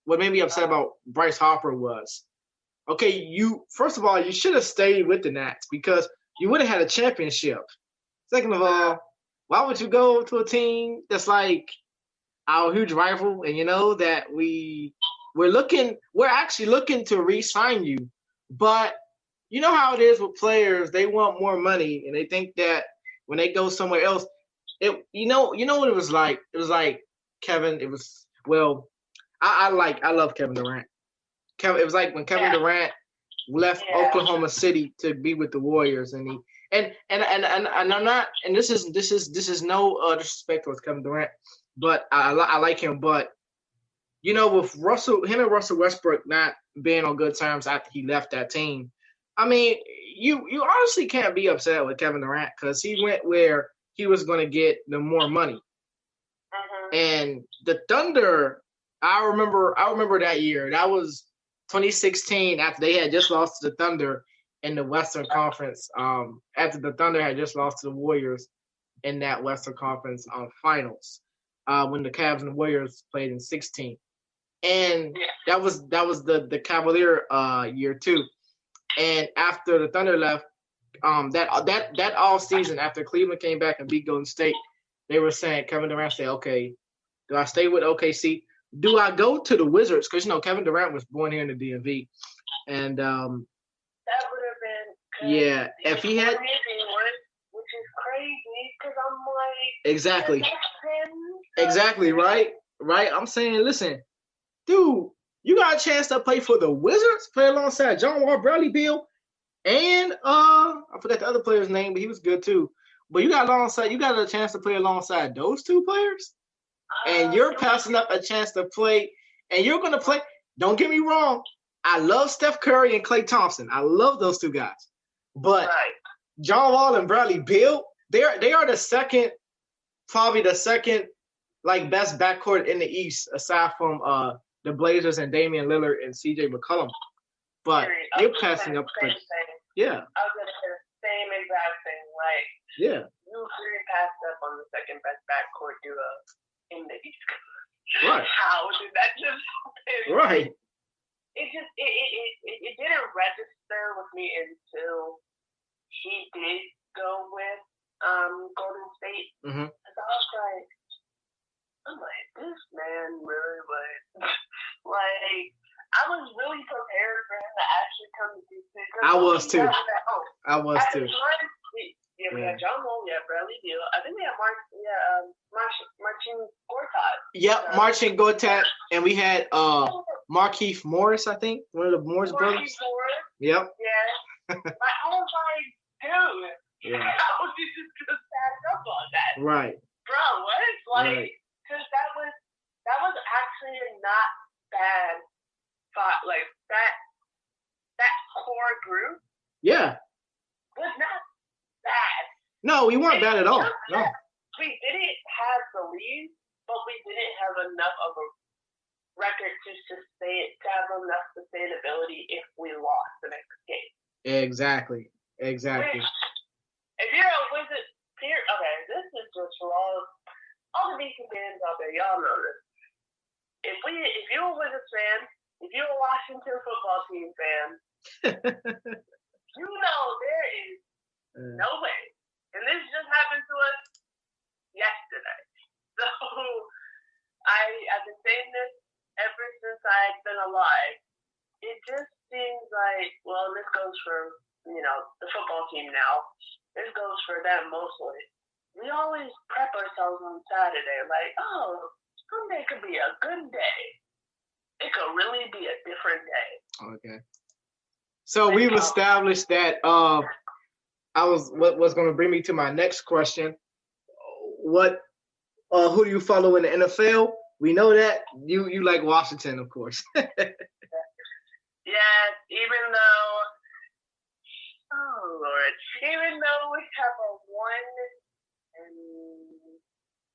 what made me upset about Bryce Harper was, okay, you first of all, you should have stayed with the Nats because you would have had a championship. Second of all, why would you go to a team that's like our huge rival, and you know that we're actually looking to re-sign you, but you know how it is with players, they want more money, and they think that when they go somewhere else, you know what it was like. It was like Kevin. It was I love Kevin Durant. It was like when Kevin Durant left Oklahoma City to be with the Warriors, and he and I'm not, and this is no disrespect towards Kevin Durant, but I like him, but you know, with him and Russell Westbrook not being on good terms after he left that team, I mean, you honestly can't be upset with Kevin Durant because he went where he was going to get the more money. And the Thunder, I remember that year. That was 2016 after they had just lost to the Thunder in the Western Conference. After the Thunder had just lost to the Warriors in that Western Conference finals, when the Cavs and the Warriors played in 16. And that was the Cavalier year too. And after the Thunder left, that all season after Cleveland came back and beat Golden State, they were saying, Kevin Durant said, okay, do I stay with OKC? Do I go to the Wizards? Because you know Kevin Durant was born here in the DMV, and that would have been if he had, which is crazy because I'm like exactly right. I'm saying, listen, dude, you got a chance to play for the Wizards, play alongside John Wall, Bradley Beal, and I forgot the other player's name, but he was good too. But you got a chance to play alongside those two players, and you're passing up a chance to play, and you're going to play. Don't get me wrong, I love Steph Curry and Klay Thompson. I love those two guys, but John Wall and Bradley Beal, they are probably the second like best backcourt in the East, aside from the Blazers and Damian Lillard and CJ McCollum. But you're passing up. I was going to say the same exact thing. Like, you really passed up on the second best backcourt duo in the East Coast. Right. How did that just happen? Right. It didn't register with me until he did go with Golden State. So I was like, this man really was like, I was really prepared for him to actually come to DC. I was too. We had John Wall, Bradley Beal. I think we had Marcin Gortat. Yep, Marcin Gortat, and we had Markieff Morris, I think, one of the Morris brothers. Yep. Yeah. I was like, dude, how did you just pass up on that? Right. Bro, what? Like, because that was actually not bad. Like that core group. Yeah. Was not bad. No, we weren't bad at all. No. We didn't have the lead, but we didn't have enough of a record to have enough sustainability if we lost the next game. Exactly. Which, if you're a Wizards peer, okay, this is just for all the DC fans out there, y'all know this. If you're a Wizards fan, if you're a Washington football team fan, you know there is no way. And this just happened to us yesterday. So I've been saying this ever since I've been alive. It just seems like, well, this goes for, the football team now. This goes for them mostly. We always prep ourselves on Saturday, like, Sunday could be a good day. It could really be a different day. Okay. So we've established that what was going to bring me to my next question. Who do you follow in the NFL? We know that you like Washington, of course. Yeah, even though we have a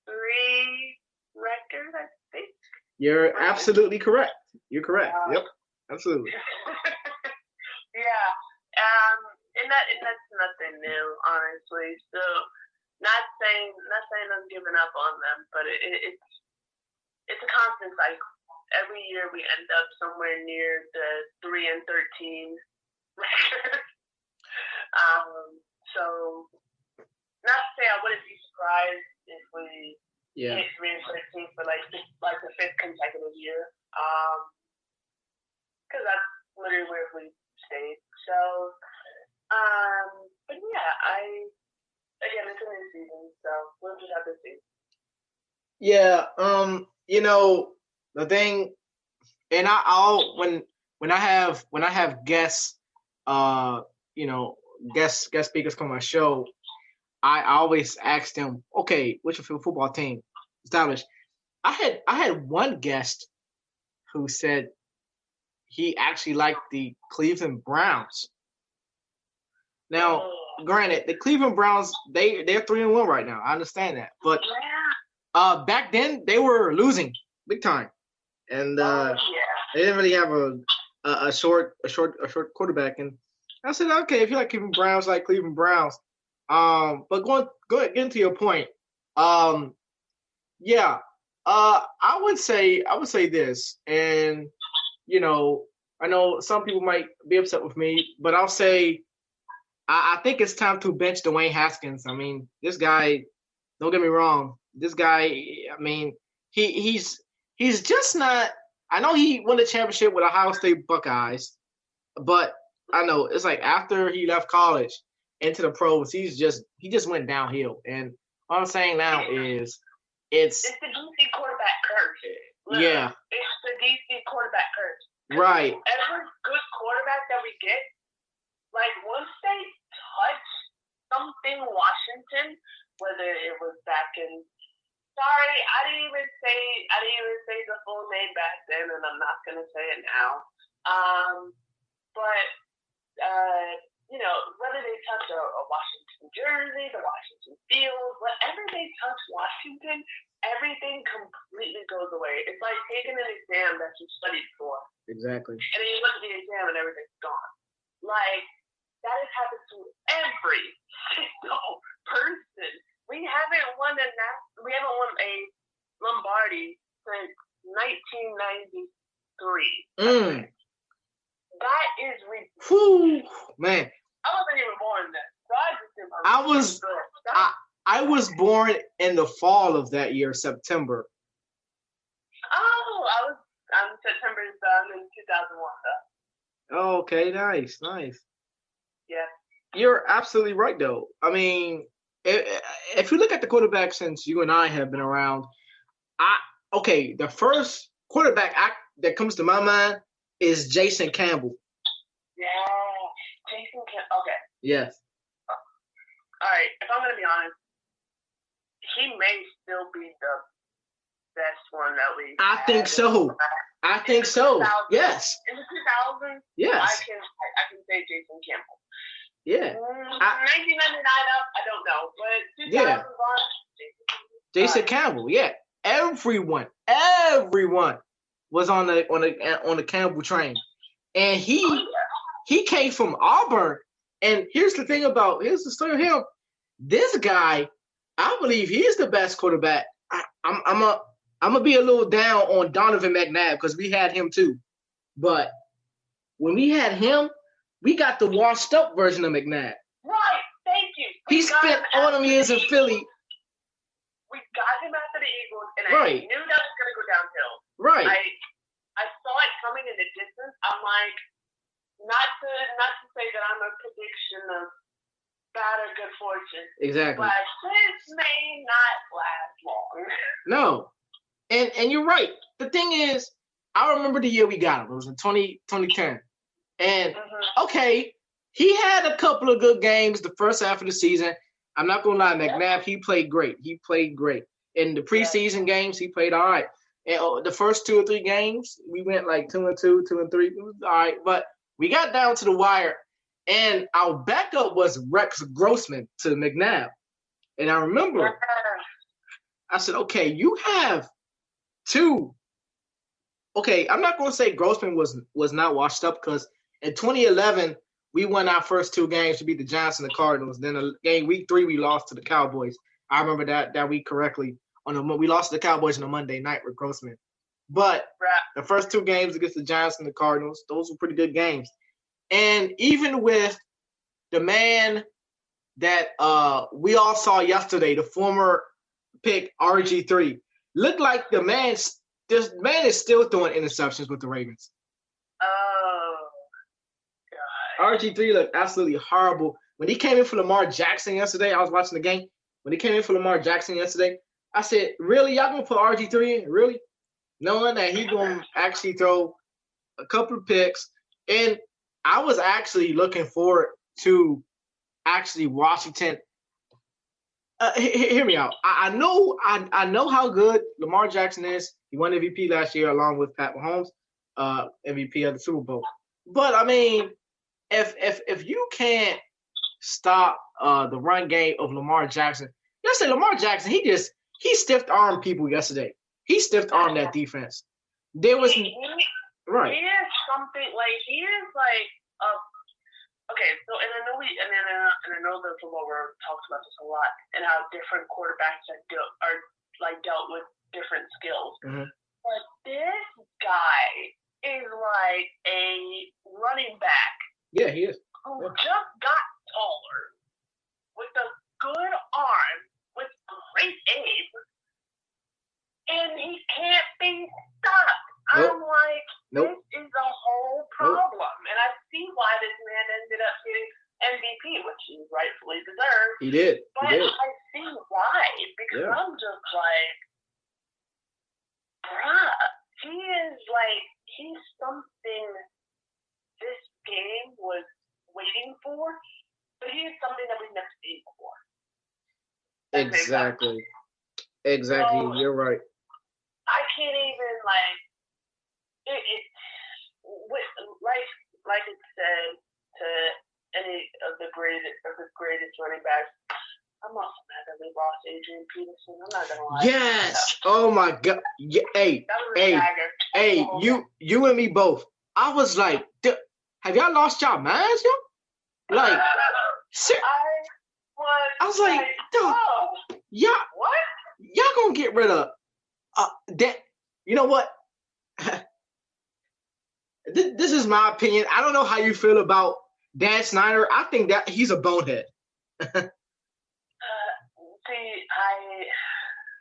1-3 record, I think. You're absolutely correct. You're correct. Yep, absolutely. Yeah, and that's nothing new, honestly. So, not saying I'm giving up on them, but it's a constant cycle. every year we end up somewhere near the 3-13 record. So not to say I wouldn't be surprised if we hit 3-13 for like the fifth consecutive year. Because that's literally where we stayed. So, but yeah, again, it's a new season, so we'll just have to see. Yeah, the thing, and I'll when I have guests, guest speakers come on my show, I always ask them, okay, what's your favorite football team? Established. I had one guest who said he actually liked the Cleveland Browns. Now, granted, the Cleveland Browns they're 3-1 right now. I understand that, but back then they were losing big time, and they didn't really have a short quarterback. And I said, okay, if you like Cleveland Browns, like Cleveland Browns. But getting to your point, I would say this, and I know some people might be upset with me, but I'll say I think it's time to bench Dwayne Haskins. I mean, this guy, don't get me wrong, this guy, I mean, he's just not. I know he won the championship with Ohio State Buckeyes, but I know it's like after he left college into the pros, he just went downhill. And what I'm saying now is it's the DC quarterback curse. Literally. Yeah. It's the DC quarterback curse. Right. Every good quarterback that we get, like once they touch something Washington, whether it was back in I didn't even say the full name back then, and I'm not gonna say it now. But whether they touch a Washington jersey, the Washington field, whenever they touch Washington, everything completely goes away. It's like taking an exam that you studied for. Exactly. And then you look at the exam and everything's gone. Like, that has happened to every single person. We haven't won a Lombardi since 1993. That is ridiculous. Man. I wasn't even born then. So I was born in the fall of that year, September. Oh, I'm September in 2001 though. Oh, okay, nice. Yeah. You're absolutely right though. I mean, if you look at the quarterback since you and I have been around, the first quarterback that comes to my mind is Jason Campbell. Yeah, Jason Campbell. Okay. Yes. All right. If I'm gonna be honest, he may still be the best one that we. I think so. Yes. In the 2000s. Yes. I can say Jason Campbell. Yeah. 1999 up, I don't know, but 2000s on, Jason Campbell. Yeah. Everyone was on the Campbell train, and he came from Auburn. And here's the story of him. This guy, I believe he is the best quarterback. I'm gonna be a little down on Donovan McNabb because we had him too, but when we had him, we got the washed up version of McNabb. Right. Thank you. He spent all them years in Philly. We got him after the Eagles, and right. I knew that was going to go downhill. Right. I saw it coming in the distance. I'm like, not to say that I'm a prediction of bad or good fortune. Exactly. But this may not last long. No. And you're right. The thing is, I remember the year we got him. It was in 2010. And, okay, he had a couple of good games the first half of the season. I'm not going to lie, McNabb, he played great. In the preseason games, he played all right. And the first 2 or 3 games, we went like 2-2, 2-3. It was all right. But we got down to the wire, and our backup was Rex Grossman to McNabb. And I remember, I said, okay, you have 2. Okay, I'm not going to say Grossman was not washed up because in 2011, we won our first 2 games to beat the Giants and the Cardinals. Then week 3, we lost to the Cowboys. I remember that week correctly. We lost to the Cowboys on a Monday night with Grossman. But the first 2 games against the Giants and the Cardinals, those were pretty good games. And even with the man that we all saw yesterday, the former pick RG3, looked like this man is still throwing interceptions with the Ravens. Oh, God. RG3 looked absolutely horrible. When he came in for Lamar Jackson yesterday, I was watching the game. When he came in for Lamar Jackson yesterday, I said, really? Y'all going to put RG3 in? Really? Knowing that he's going to actually throw a couple of picks. And I was actually looking forward to actually Washington. Hear me out. I know how good Lamar Jackson is. He won MVP last year along with Pat Mahomes, MVP of the Super Bowl. But I mean, if you can't stop the run game of Lamar Jackson, yesterday Lamar Jackson he stiff armed people yesterday. He stiff armed that defense. There was right. He is something like he is like okay. So and I know I know that the lower talks about this a lot and how different quarterbacks are dealt with different skills. Mm-hmm. But this guy is like a running back. Yeah, he is. Who just got taller with a good arm with great aim, and he can't be stopped. Nope. I'm like, this is a whole problem, and I see why this man ended up getting MVP, which he rightfully deserved. He did. But I see why, because I'm just like, bruh, he's something this game was waiting for, but he is something that we've never seen before. Exactly. So, you're right. I can't even like it said to any of the greatest running backs. I'm also mad that we lost Adrian Peterson. I'm not gonna lie. Yes. Oh my God. Yeah. Hey. You and me both. I was like, have y'all lost y'all minds, yo? Like, I was like, dude, y'all gonna get rid of that? You know what? This is my opinion. I don't know how you feel about Dan Snyder. I think that he's a bonehead.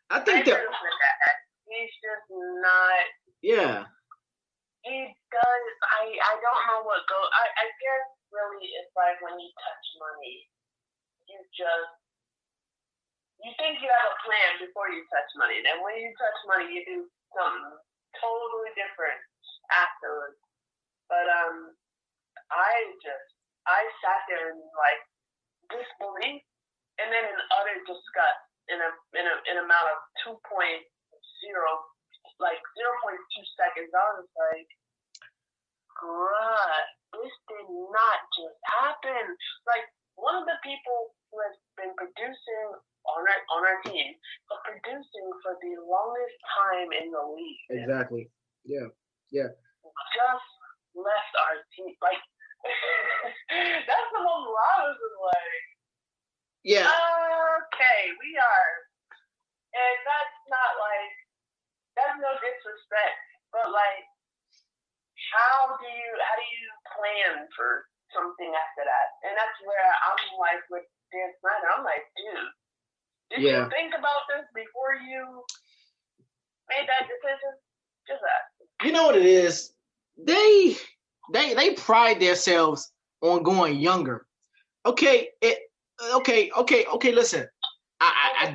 I think that he's just not. Yeah. He does. I don't know what goes. I guess really it's like when you touch money, you think you have a plan before you touch money. Then when you touch money, you do something totally different afterwards. But I sat there in like disbelief and then in utter disgust in an amount of 2.0, like 0.2 seconds. I was like, bruh, this did not just happen. Like one of the people who has been producing on our team, but producing for the longest time in the league. Exactly. Yeah. Just left our team. Like that's the moment where I was like, yeah. Okay, we are, and that's not like that's no disrespect, but like, how do you plan for something after that? And that's where I'm like with Dan Snyder. I'm like, dude, did you think about this before you made that decision? Just ask. You know what it is? They pride themselves on going younger. Okay, listen. I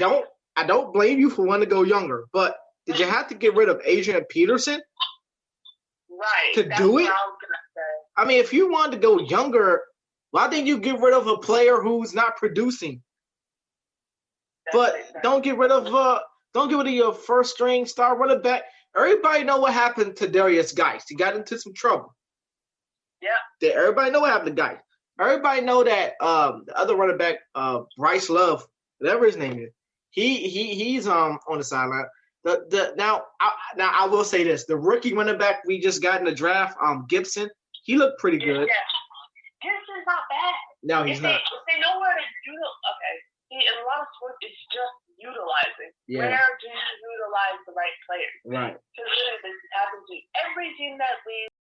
don't blame you for wanting to go younger, but did you have to get rid of Adrian Peterson? Right. To do it? What I was gonna say. I mean, if you wanted to go younger, why didn't you get rid of a player who's not producing? But don't get rid of your first string star running back. Everybody know what happened to Darius Geist. He got into some trouble. Yeah. Everybody know what happened to Geist. Everybody know that the other running back, Bryce Love, whatever his name is, he's on the sideline. Now I will say this: the rookie running back we just got in the draft, Gibson, he looked pretty good. Yeah. Gibson's not bad. No, he's not. If they know where to do it, okay. In a lot of sports, it's just utilizing. Yeah. Where do you utilize the right players? Right. Because this happens to every team that leaves.